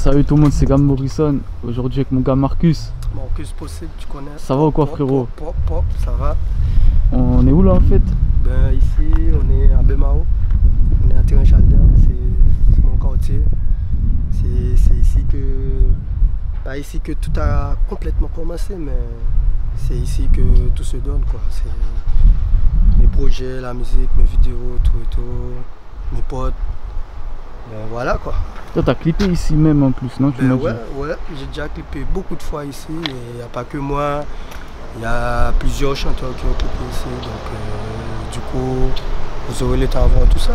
Salut tout le monde, c'est Gam Morrison. Aujourd'hui avec mon gars Marcus. Marcus possible, tu connais. Ça va ou quoi frérot? Ça va. On est où là en fait? Ben ici on est à Bemao. On est à Terrain-Chalder, c'est mon quartier. C'est ici que. Pas ici que tout a complètement commencé, mais c'est ici que tout se donne quoi. C'est mes projets, la musique, mes vidéos, tout et tout, mes potes. Ben voilà quoi. Toi t'as clippé ici même en plus, non? Ben ouais, j'ai déjà clippé beaucoup de fois ici et il n'y a pas que moi, il y a plusieurs chanteurs qui ont clippé ici, donc du coup vous aurez le temps de voir tout ça.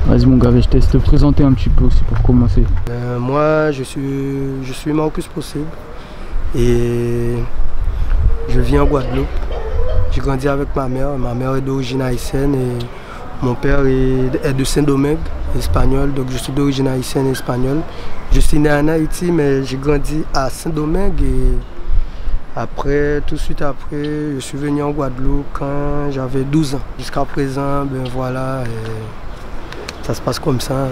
Vas-y mon gars, je te laisse te présenter un petit peu aussi pour commencer. Moi je suis Marcus Possible et je vis en Guadeloupe. J'ai grandi avec ma mère est d'origine haïtienne et mon père est de Saint-Domingue, espagnol, donc je suis d'origine haïtienne et espagnole. Je suis né en Haïti, mais j'ai grandi à Saint-Domingue et après, tout de suite après, je suis venu en Guadeloupe quand j'avais 12 ans. Jusqu'à présent, ben voilà, ça se passe comme ça.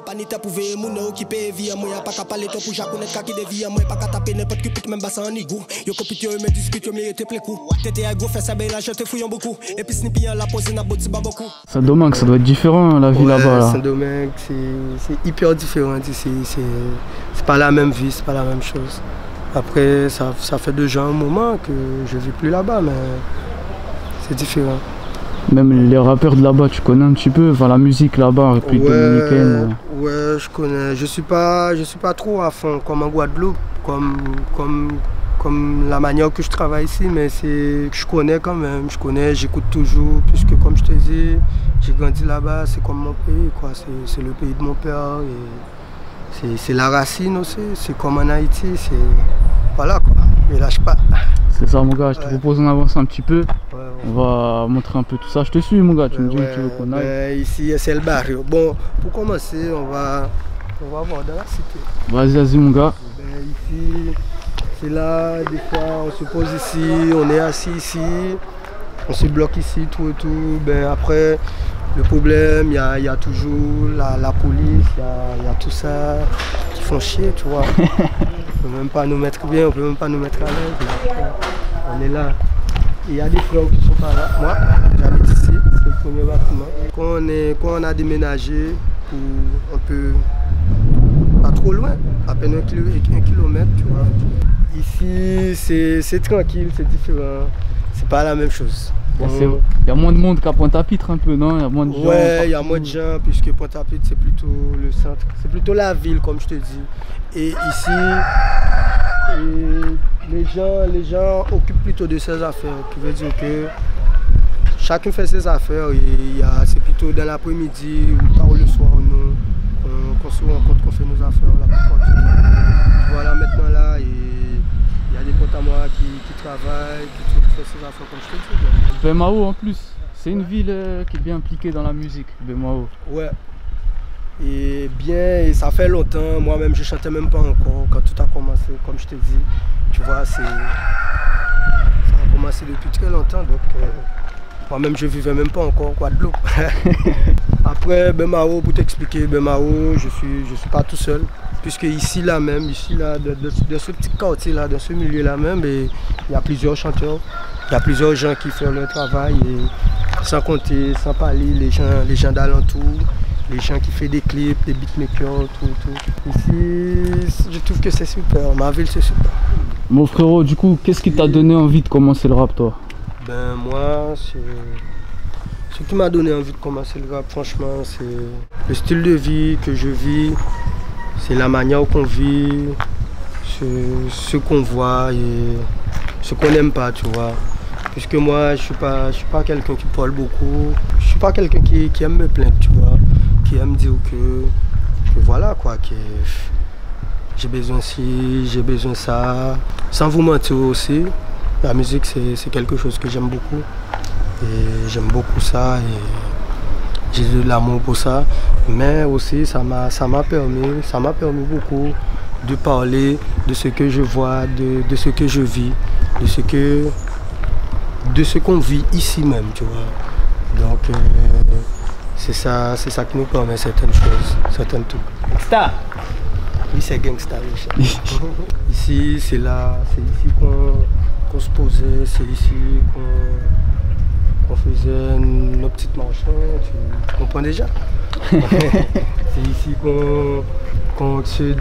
Panita pouvé moun occupé vie moi pas qu'à parler toi pour japonais qui devient moi pas qu'à taper n'importe qui pique même bassin en igou yo copite me dispute me était plein coup t'étais à go faire ça belle je te fouillons beaucoup et puis snippy la poser na boti beaucoup. Saint-Domingue ça doit être différent la vie là-bas là. Saint-Domingue c'est hyper différent ici, c'est pas la même vie, c'est pas la même chose. Après ça fait déjà un moment que je vis plus là-bas mais c'est différent. Même les rappeurs de là-bas, tu connais un petit peu, enfin la musique là-bas, République dominicaine. Ouais, je connais. Je suis pas trop à fond comme en Guadeloupe, comme la manière que je travaille ici, mais je connais quand même. J'écoute toujours, puisque comme je te dis, j'ai grandi là-bas, c'est comme mon pays, quoi. C'est le pays de mon père et c'est la racine aussi. C'est comme en Haïti, voilà quoi. Ne lâche pas. C'est ça mon gars, je te propose d'en avancer un petit peu. On va montrer un peu tout ça. Je te suis mon gars, tu me dis où tu veux qu'on aille. Ici c'est le barrio. Bon, pour commencer, on va voir dans la cité. Vas-y mon gars. Ici, c'est là, des fois on se pose ici, on est assis ici, on se bloque ici, tout et tout. Ben, après, le problème, il y a toujours la police, il y a tout ça qui font chier, tu vois. On peut même pas nous mettre bien, on peut même pas nous mettre à l'aise. On est là. Il y a des frères qui sont pas là. Moi, j'habite ici, c'est le premier bâtiment. Quand on a déménagé, un peu pas trop loin, à peine 1 kilomètre, tu vois. Ici, c'est tranquille, c'est différent. C'est pas la même chose. Il y a moins de monde qu'à Pointe-à-Pitre un peu, non? Il y a moins de gens. Ouais, il y a moins de gens, puisque Pointe-à-Pitre c'est plutôt le centre. C'est plutôt la ville, comme je te dis. Et ici, les gens occupent plutôt de ses affaires, qui veut dire que chacun fait ses affaires. C'est plutôt dans l'après-midi ou tard le soir qu'on se rencontre, qu'on fait nos affaires la plupart du temps. Voilà, maintenant là, il y a des potes à moi qui travaillent, qui font ses affaires comme je te dis. Bemao en plus, c'est une ville qui est bien impliquée dans la musique, Bemao. Ouais. Et ça fait longtemps, moi-même je chantais même pas encore quand tout a commencé, comme je te dis. Tu vois, ça a commencé depuis très longtemps, donc moi-même je vivais même pas encore en Guadeloupe. Après Bemao, pour t'expliquer, Bemao, je suis pas tout seul, puisque ici là, dans ce petit quartier là, dans ce milieu là même, il y a plusieurs chanteurs, il y a plusieurs gens qui font leur travail, et sans compter, sans parler, les gens d'alentour. Les gens qui font des clips, des beatmakers, tout. Ici, je trouve que c'est super, ma ville c'est super. Mon frérot, du coup, qu'est-ce qui t'a donné envie de commencer le rap toi? Ben moi, ce qui m'a donné envie de commencer le rap, franchement, c'est le style de vie que je vis, c'est la manière qu'on vit, ce qu'on voit et ce qu'on n'aime pas, tu vois. Puisque moi, je suis pas quelqu'un qui parle beaucoup, je suis pas quelqu'un qui aime me plaindre, tu vois. Qui aime dire que voilà quoi, que j'ai besoin de ci, j'ai besoin de ça. Sans vous mentir aussi, la musique c'est quelque chose que j'aime beaucoup. Et j'aime beaucoup ça et j'ai de l'amour pour ça. Mais aussi ça m'a permis beaucoup de parler de ce que je vois, de ce que je vis, de ce qu'on vit ici même, tu vois. Donc c'est ça qui nous permet certaines choses, certains trucs. Star. c'est gangsta. Ici, c'est là, c'est ici qu'on se posait, c'est ici qu'on faisait nos petites marches, tu comprends déjà. C'est ici qu'on se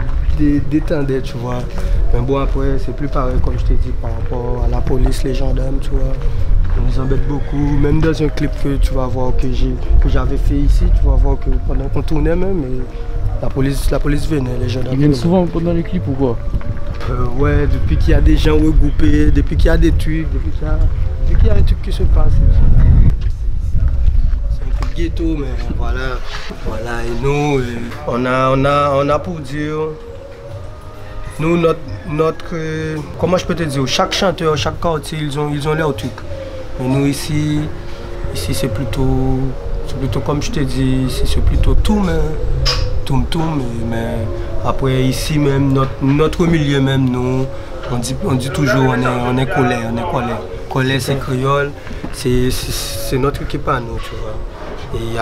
détendait, tu vois. Mais bon, après, c'est plus pareil, comme je t'ai dit, par rapport à la police, les gendarmes, tu vois. On nous embête beaucoup, même dans un clip que tu vas voir que j'avais fait ici, tu vas voir que pendant qu'on tournait même, la police venait, les gendarmes. Ils viennent souvent pendant les clips ou quoi? Ouais, depuis qu'il y a des gens regroupés, depuis qu'il y a des trucs, depuis qu'il y a un truc qui se passe. C'est un peu ghetto, mais voilà. Voilà, et nous, on a pour dire, nous, notre comment je peux te dire, chaque chanteur, chaque quartier, ils ont leur truc. Mais nous ici c'est plutôt comme je te dis, c'est plutôt tout, mais après ici même, notre milieu même, nous, on dit toujours on est colère. Colère c'est créole, c'est notre équipe à nous, tu vois. Et il y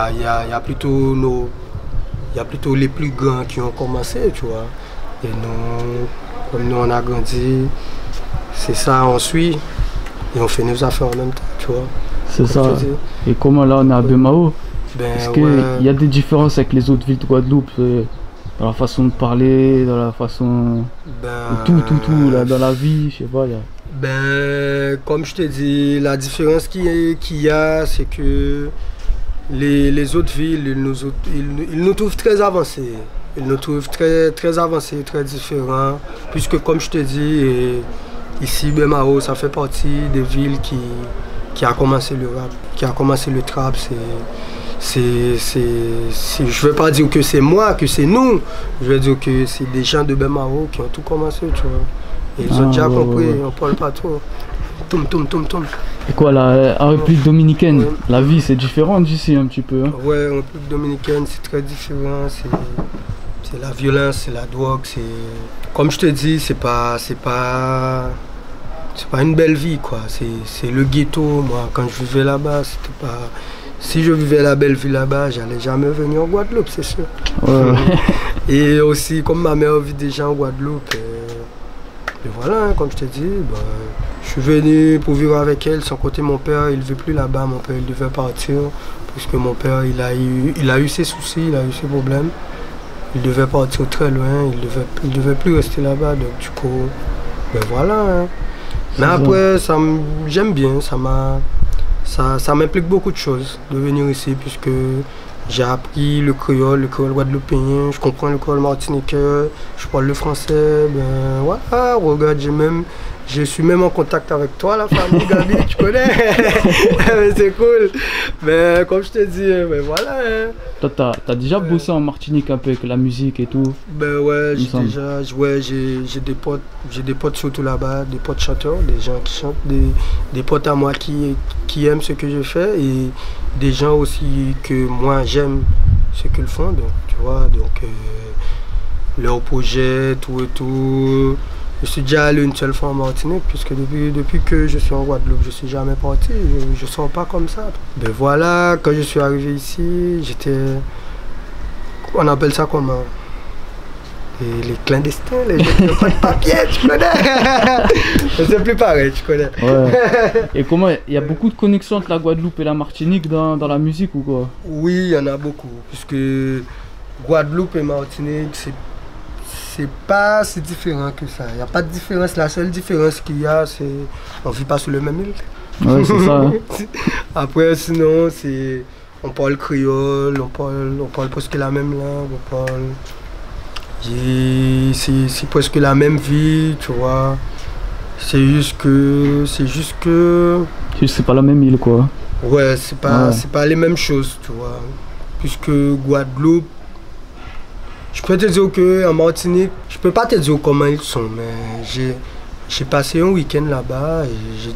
a plutôt les plus grands qui ont commencé, tu vois. Et nous, comme nous on a grandi, c'est ça, on suit et on fait nos affaires en même temps, tu vois. C'est ça. Et comment là on est à Bemao? Est-ce qu'il y a des différences avec les autres villes de Guadeloupe dans la façon de parler, dans la façon tout là, dans la vie, je sais pas. Comme je te dis, la différence qu'il y a, c'est que les autres villes, ils nous trouvent très avancés. Ils nous trouvent très avancés, très différents. Puisque comme je te dis, ici, Bemao, ça fait partie des villes qui a commencé le rap, qui a commencé le trap. Je ne veux pas dire que c'est moi, que c'est nous. Je veux dire que c'est des gens de Bemao qui ont tout commencé, tu vois. Et ils ont déjà compris, on ne parle pas trop. Toum. Et quoi, en République dominicaine, la vie c'est différent d'ici un petit peu, hein? Ouais, en République dominicaine c'est très différent. C'est la violence, c'est la drogue, c'est... Comme je te dis, c'est pas une belle vie, quoi. C'est le ghetto. Moi, quand je vivais là-bas, c'était pas... Si je vivais la belle vie là-bas, j'allais jamais venir en Guadeloupe, c'est sûr. Ouais. Et aussi, comme ma mère vit déjà en Guadeloupe, et voilà, hein, comme je te dis, je suis venu pour vivre avec elle. Sans côté, mon père, il ne vit plus là-bas. Mon père, il devait partir, puisque mon père, il a eu ses soucis, il a eu ses problèmes. Il devait partir très loin, il devait plus rester là-bas, donc du coup, voilà. Hein. Mais après, j'aime bien, ça m'implique beaucoup de choses de venir ici, puisque j'ai appris le créole guadeloupéen, je comprends le créole martiniquais, je parle le français, voilà, regarde, je suis même en contact avec toi, la famille Gabi, tu connais. C'est cool. Mais comme je te dis, voilà. Hein. Toi, t'as déjà bossé en Martinique un peu avec la musique et tout? Ouais, j'ai des potes surtout là-bas, des potes chanteurs, des gens qui chantent, des potes à moi qui aiment ce que je fais et des gens aussi que moi j'aime ce qu'ils font, donc tu vois, donc leurs projets, tout et tout. Je suis déjà allé une seule fois en Martinique, puisque depuis que je suis en Guadeloupe, je ne suis jamais parti, je ne sors pas comme ça. Voilà, quand je suis arrivé ici, on appelle ça comment? Les clandestins, les gens qui n'ont pas de papier, tu connais. C'est plus pareil, tu connais. Ouais. Et comment, il y a beaucoup de connexions entre la Guadeloupe et la Martinique dans la musique ou quoi? Oui, il y en a beaucoup, puisque Guadeloupe et Martinique, c'est pas si différent que ça. Il n'y a pas de différence. La seule différence qu'il y a, c'est qu'on ne vit pas sur le même île. Ouais, c'est ça. Hein. Après, sinon, on parle créole, on parle presque la même langue, c'est presque la même vie, tu vois. C'est juste que... C'est pas la même île, quoi. Ouais, c'est pas les mêmes choses, tu vois. Puisque Guadeloupe, je peux te dire qu'en Martinique, je peux pas te dire comment ils sont, mais j'ai passé un week-end là-bas et j'ai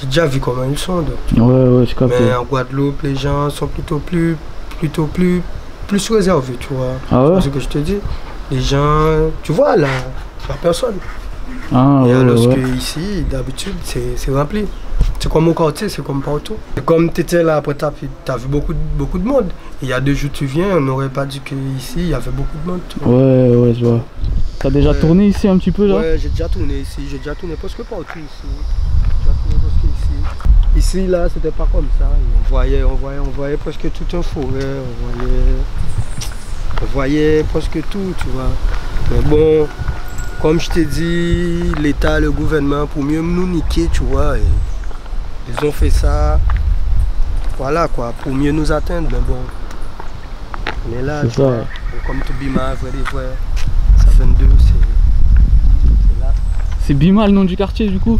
déjà vu comment ils sont. Donc, ouais, je capte. Mais en Guadeloupe, les gens sont plutôt plus réservés, tu vois. Ah ouais? C'est ce que je te dis. Les gens, tu vois, la personne. Ah, et ouais, alors ouais. que ici, d'habitude, c'est rempli. C'est comme au quartier, c'est comme partout. Et comme tu étais là, après tu as vu beaucoup de monde. Et il y a 2 jours tu viens, on n'aurait pas dit qu'ici, il y avait beaucoup de monde. Tu vois. Ouais, ouais, je vois. T'as déjà tourné ici un petit peu là? Ouais, j'ai déjà tourné ici, j'ai déjà tourné presque partout ici. J'ai déjà tourné presque ici. Ici, là, c'était pas comme ça. On voyait presque tout un forêt, on voyait presque tout, tu vois. Mais bon, comme je t'ai dit, l'État, le gouvernement, pour mieux nous niquer, tu vois, ils ont fait ça, voilà quoi, pour mieux nous atteindre, mais bon. On est là, tu vois, comme tout Bima, vrai des vrais, ça 22, c'est là. C'est Bima le nom du quartier du coup?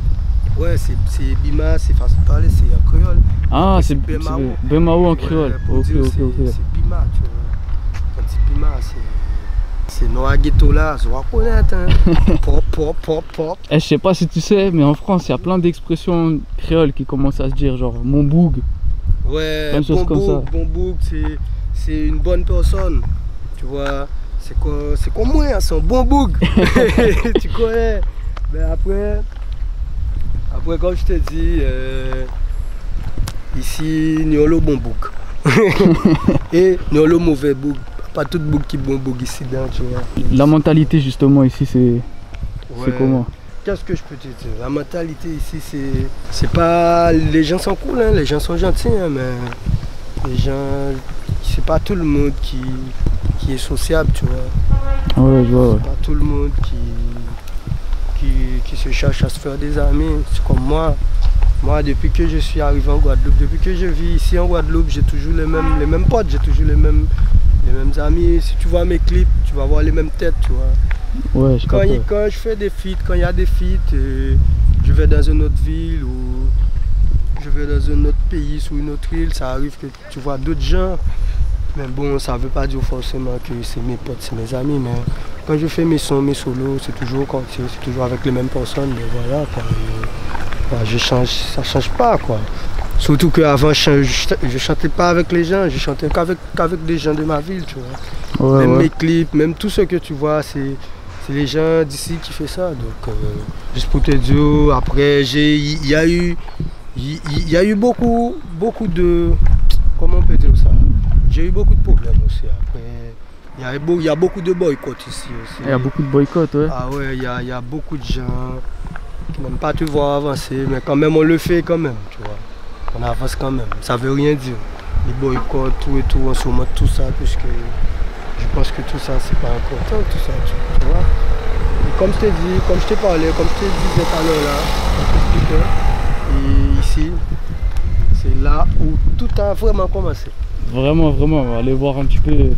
Ouais, c'est Bima, c'est façon de parler, c'est en créole. Ah, c'est Bemao en créole. Ouais, ok. C'est Bima, tu vois. Quand c'est Bima, c'est Noa Ghetto là, je dois connaître. Hein. Pop. Je sais pas si tu sais, mais en France, il y a plein d'expressions créoles qui commencent à se dire, genre mon boug. Ouais, plein de choses comme ça. Bon boug, c'est une bonne personne. Tu vois, c'est comme moi, hein, c'est un bon boug. Tu connais. Mais après, comme je te dis, ici, nous avons le bon boug. Et nous avons le mauvais boug. Pas tout boug qui est bon boug ici dedans, tu vois. La mentalité justement ici, c'est comment? Qu'est-ce que je peux te dire? La mentalité ici, c'est pas... Les gens sont cool, hein, les gens sont gentils, hein, mais les gens... C'est pas tout le monde qui est sociable, tu vois. Ouais, je vois, ouais. C'est pas tout le monde qui se cherche à se faire des amis. C'est comme moi. Moi, depuis que je suis arrivé en Guadeloupe, depuis que je vis ici en Guadeloupe, j'ai toujours les mêmes potes, j'ai toujours les mêmes amis. Si tu vois mes clips, tu vas voir les mêmes têtes, tu vois. Ouais, quand je fais des feats, quand il y a des feats, je vais dans une autre ville ou je vais dans un autre pays, sur une autre île, ça arrive que tu vois d'autres gens. Mais bon, ça ne veut pas dire forcément que c'est mes potes, c'est mes amis. Mais quand je fais mes sons, mes solos, c'est toujours au quartier, c'est toujours avec les mêmes personnes. Mais voilà, quoi. Ça ne change pas, quoi. Surtout qu'avant, je chantais pas avec les gens, je chantais qu'avec des gens de ma ville, tu vois. Ouais, même mes clips, même tout ce que tu vois, c'est les gens d'ici qui font ça. Donc, juste pour te dire, après, il y a eu beaucoup de... Comment on peut dire ça? J'ai eu beaucoup de problèmes aussi. Après, il y a beaucoup de boycotts ici aussi. Il y a beaucoup de boycotts, ouais. Ah ouais, il y a beaucoup de gens qui n'aiment pas te voir avancer, mais quand même, on le fait quand même, tu vois. On avance quand même, ça veut rien dire. Les boycotts, tout et tout, on se remonte tout ça, puisque je pense que tout ça, c'est pas important, tout ça, tu vois. Et comme je t'ai dit, comme je t'ai parlé, comme je te disais tout à l'heure là, et ici, c'est là où tout a vraiment commencé. Vraiment, on va aller voir un petit peu le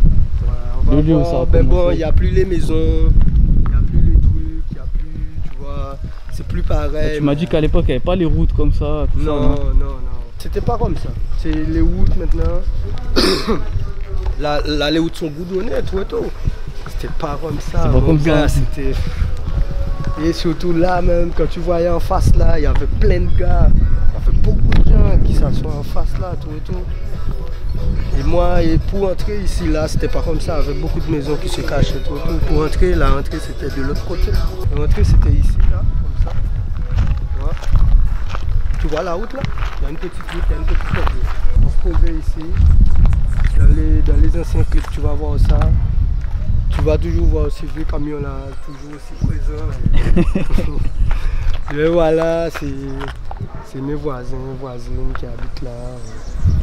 lieu où ça a commencé. Bon, il n'y a plus les maisons, il n'y a plus les trucs, il n'y a plus, tu vois, c'est plus pareil. Tu m'as dit qu'à l'époque, il n'y avait pas les routes comme ça, tout ça, non. C'était pas comme ça. C'est les routes maintenant. Là, les routes sont goudronnées, tout et tout. C'était pas comme ça. C'est pas comme ça. C'était... Et surtout là même, quand tu voyais en face là, il y avait plein de gars. Il y avait beaucoup de gens qui s'assoient en face là, tout et tout. Et moi, pour entrer ici, là, c'était pas comme ça. Il y avait beaucoup de maisons qui se cachaient, tout et tout. Pour entrer, la rentrée c'était de l'autre côté. L'entrée c'était ici, là, comme ça. Tu vois? Tu vois la route là? Il y a une petite route, il y a une petite route. On se posait ici. Dans les anciens clips, tu vas voir ça. Tu vas toujours voir ce vieux camion là, toujours aussi présent. Et voilà, c'est mes voisins, voisines qui habitent là.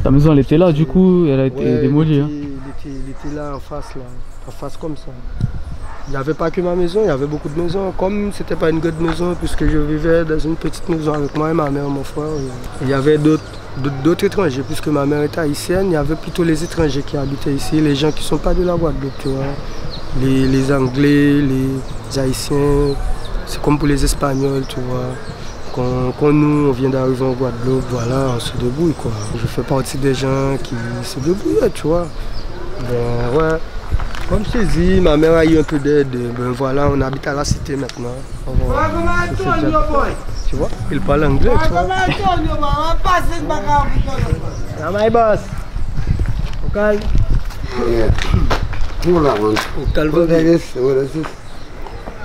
Ta maison elle était là du coup, elle a été démolie. Il était là en face comme ça. Il n'y avait pas que ma maison, il y avait beaucoup de maisons. Comme c'était pas une grande maison, puisque je vivais dans une petite maison avec moi et ma mère et mon frère. Il y avait d'autres étrangers, puisque ma mère était haïtienne, il y avait plutôt les étrangers qui habitaient ici, les gens qui ne sont pas de la Guadeloupe, tu vois. Les Anglais, les Haïtiens, c'est comme pour les Espagnols, tu vois. Quand nous, on vient d'arriver en Guadeloupe, voilà, on se débrouille, quoi. Je fais partie des gens qui se débrouillent, tu vois. Ben ouais. Comme je t'ai dit, ma mère a eu un peu d'aide. Ben voilà, on habite à la cité maintenant. Tu vois, il parle anglais, tu vois. Ah, my boss. Au calme. Au calme.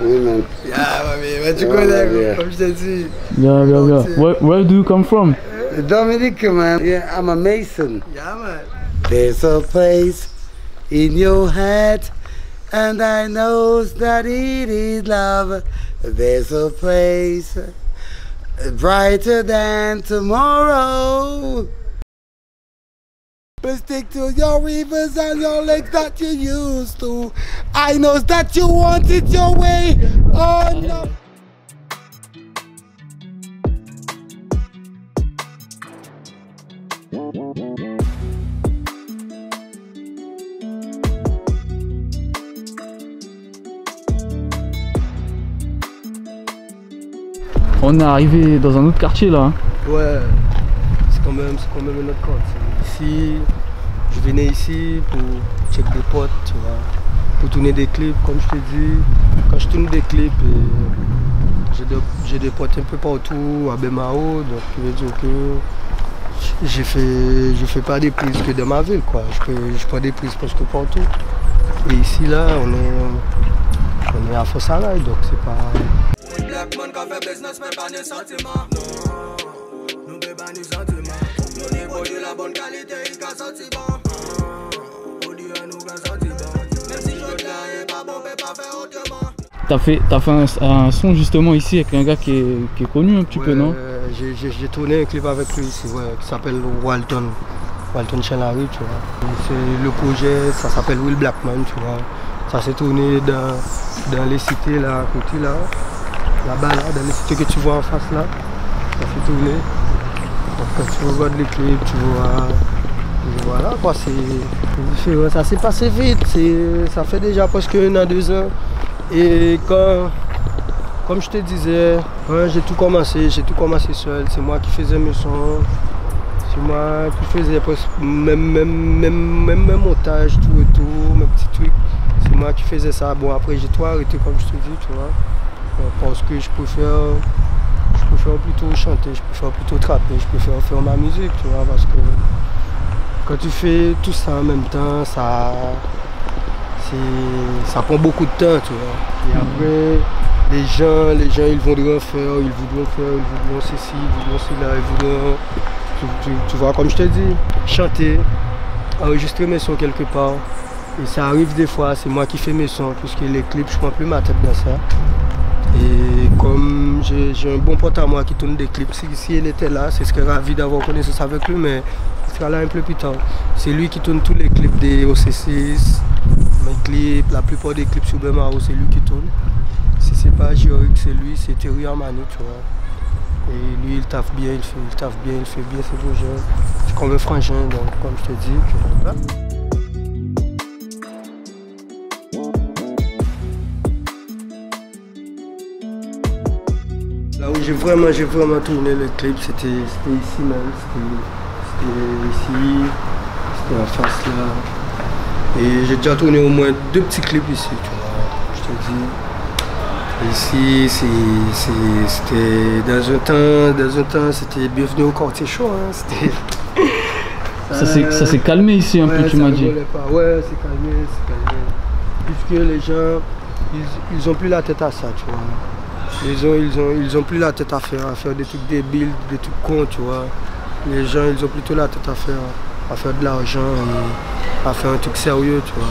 Oui, man. Mais tu connais, comme je t'ai dit. Where do you come from? Dominic, man. Yeah, I'm a Mason. Yeah, man. There's a place in your head, and I know that it is love. There's a place brighter than tomorrow. But stick to your rivers and your lakes that you used to. I know that you want it your way. Oh no. On est arrivé dans un autre quartier là. Hein. Ouais, c'est quand même un autre compte. Ici, je venais ici pour check des potes, tu vois, pour tourner des clips, comme je te dis. Quand je tourne des clips, j'ai des potes un peu partout, à Bemao, donc je veux dire que je fais pas des prises que dans ma ville, quoi. Je prends des prises presque partout. Et ici, là, on est à Fossarail, donc c'est pas... Black man qui fait business mais pas de sentiments. Non, nous ne pas de sentiments. Nous n'est pas de la bonne qualité, il a senti bon. Au Dieu nous a senti bon. Même si je l'ai pas bon, on peut pas faire autrement. T'as fait un son justement ici avec un gars qui est connu un petit peu, non? J'ai tourné un clip avec lui ici, ouais, qui s'appelle Walton Chenary, tu vois. C'est le projet, ça s'appelle Will Blackman, tu vois. Ça s'est tourné dans les cités là, à côté là. Là-bas, là, dans les cités que tu vois en face là, ça fait tourner. Donc quand tu regardes les clips, tu vois, voilà quoi, c'est ça s'est passé vite, ça fait déjà presque 1 an, 2 ans. Et comme je te disais, quand j'ai tout commencé seul, c'est moi qui faisais mes sons, c'est moi qui faisais presque même montage, tout et tout, mes petits trucs, c'est moi qui faisais ça. Bon après j'ai tout arrêté comme je te dis, tu vois. Parce que je préfère plutôt chanter, je préfère plutôt trapper, je préfère faire ma musique, tu vois, parce que quand tu fais tout ça en même temps, ça prend beaucoup de temps, tu vois. Et après, les gens ils voudront faire, ils voudront ceci, ils voudront cela, ils voudront, tu vois, comme je te dis, chanter, enregistrer mes sons quelque part. Et ça arrive des fois, c'est moi qui fais mes sons, puisque les clips, je prends plus ma tête dans ça. Et comme j'ai un bon pote à moi qui tourne des clips, si elle était là, c'est ce serait ravi d'avoir connaissance avec lui, mais il sera là un peu plus tard. C'est lui qui tourne tous les clips des OC6, mes clips, la plupart des clips sur Bemao, c'est lui qui tourne. Si c'est pas Géoric, c'est lui, c'est Thierry Armani, tu vois. Et lui, il taffe bien, il fait bien ses projets. C'est comme un frangin, donc comme je te dis, voilà. Là où j'ai vraiment tourné le clip, c'était ici même, c'était ici, c'était en face là. Et j'ai déjà tourné au moins 2 petits clips ici, tu vois, je te dis. Ici, c'était dans un temps, c'était bienvenue au quartier chaud, hein, c'était... Ça s'est calmé ici un peu, tu m'as dit. Ouais, c'est calmé. Puisque les gens, ils ont plus la tête à ça, tu vois. Ils ont plus la tête à faire des trucs débiles, des trucs cons, tu vois. Les gens, ils ont plutôt la tête à faire de l'argent et à faire un truc sérieux, tu vois.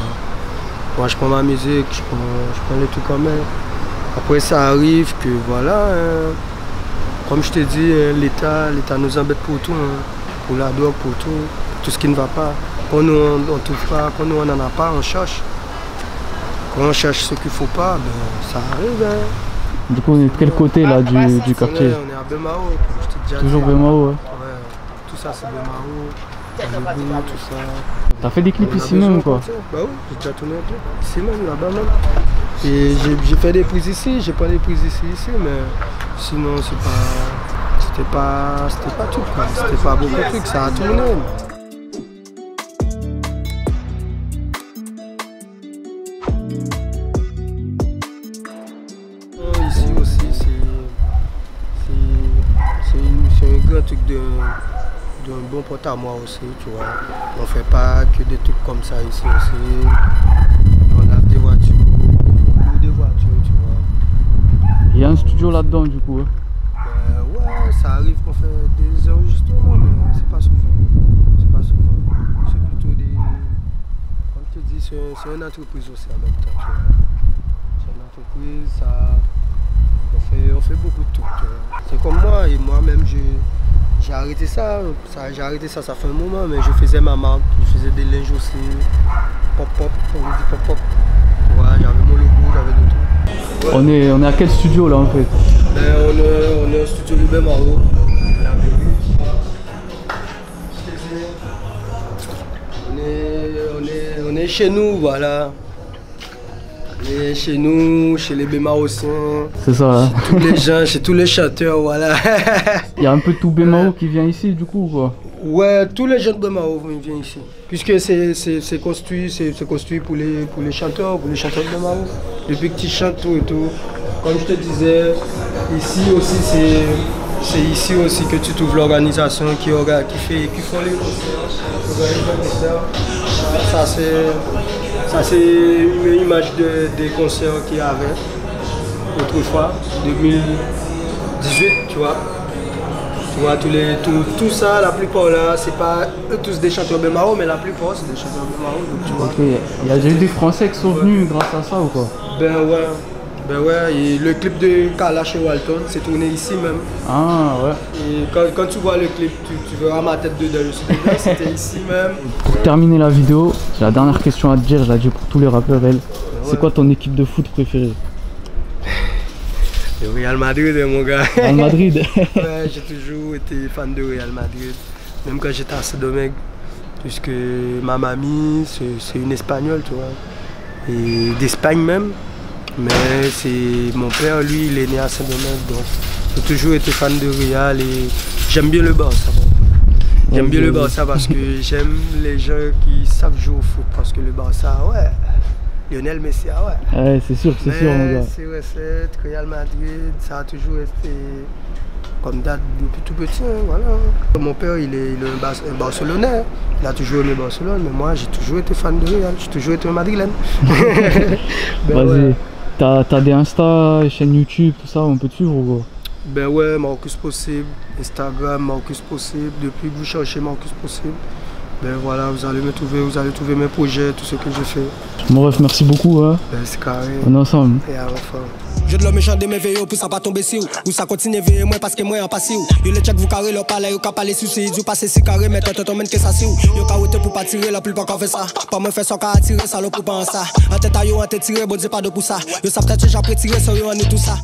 Moi, je prends ma musique, je prends les trucs en main. Après, ça arrive que, voilà, hein, comme je t'ai dit, l'État nous embête pour tout, hein, pour la drogue, pour tout ce qui ne va pas. Quand nous, on ne trouve pas, quand nous, on n'en a pas, on cherche. Quand on cherche ce qu'il ne faut pas, ben, ça arrive, hein. Du coup, on est de quel côté là du quartier? On est à Bemao, comme je t'ai déjà dit. Toujours Bemao, ouais. Ouais, tout ça c'est Bemao, tout ça. T'as fait des clips ici même ou quoi? Bah oui, j'ai déjà tourné un clip. Ici même, là-bas même. Et j'ai fait des prises ici, j'ai pas des prises ici, mais sinon c'était pas tout, quoi. C'était pas beaucoup de trucs, ça a tourné. Ici aussi, c'est un grand truc d'un bon pote à moi aussi, tu vois. On fait pas que des trucs comme ça ici aussi. On lave des voitures, on loue des voitures, tu vois. a un studio là-dedans du coup. Ouais, ça arrive qu'on fait des enregistrements, mais c'est pas souvent. C'est pas souvent. C'est plutôt des... Comme je te dis, c'est une entreprise aussi en même temps. C'est une entreprise, ça... On fait beaucoup de trucs. C'est comme moi, et moi-même, j'ai arrêté ça. J'ai arrêté ça, ça fait un moment, mais je faisais ma marque, je faisais des linges aussi. Pop-pop, on dit pop-pop. Ouais, j'avais mon logo, j'avais d'autres trucs. Ouais. On est à quel studio là en fait? On est au studio Louis Maro. On est chez nous, voilà. On est chez nous, chez les Bémarossiens. C'est ça, hein. Chez tous les gens, chez tous les chanteurs, voilà. Il y a un peu tout Bémaro qui vient ici du coup quoi. Ouais, tous les jeunes de Bémaro viennent ici. Puisque c'est construit pour les chanteurs de Bémaro. Depuis que tu chantes tout et tout. Comme je te disais, ici aussi c'est ici aussi que tu trouves l'organisation qui font les concerts. Ça c'est une image des concerts qu'il y avait autrefois, 2018, tu vois. Tu vois, tout ça, la plupart là, c'est pas eux tous des chanteurs Bémaro, mais la plupart c'est des chanteurs Bémaro. Tu vois. Okay. Il y a déjà eu des Français qui sont venus grâce à ça ou quoi? Ben ouais, et le clip de Kalash et Walton, c'est tourné ici même. Ah ouais. Et quand tu vois le clip, tu verras ma tête dedans. C'était ici même. Pour terminer la vidéo, j'ai la dernière question à te dire, je la dis pour tous les rappeurs, elle. C'est quoi ton équipe de foot préférée? Le Real Madrid, mon gars. Real Madrid. Ouais, j'ai toujours été fan de Real Madrid. Même quand j'étais à Saint-Domingue. Puisque ma mamie, c'est une Espagnole, tu vois. Et d'Espagne même. Mais c'est mon père, lui, il est né à Saint-Domingue. Donc j'ai toujours été fan de Real et j'aime bien le Barça. J'aime bien le Barça parce que j'aime les gens qui savent jouer au foot. Parce que le Barça, ouais. Lionel Messi, ouais. Ouais, c'est sûr, mon gars. C'est Real Madrid, ça a toujours été comme date depuis tout petit, hein, voilà. Mon père, il est un Barcelonais, il a toujours aimé Barcelone, mais moi, j'ai toujours été fan de Real, j'ai toujours été un Madrilène. Vas-y, ouais. T'as des Insta, chaîne YouTube, tout ça, on peut te suivre ou quoi? Ben ouais, Marcus Possible, Instagram, Marcus Possible, depuis que vous cherchez Marcus Possible. Ben voilà, vous allez me trouver, vous allez trouver mes projets, tout ce que je fais. Mon ref, merci beaucoup. Hein. Ben c'est carré. On est ensemble. Et à la fin. Je de l'homme méchant de mes veilleux pour ça pas tomber si ou ça continue veiller moi parce que moi en passé ou yo le check vous carré leur palais yo ka parler suicide ou passer si carré mais toi men que ça si ou yo ka wote pour pas tirer la plupart quand fait ça pas moi faire ça ka attirer ça le pour penser ça en tête à yo en tête tirer bon dis pas de pour ça yo ça peut-être j'ai après tirer sur yo en tout ça.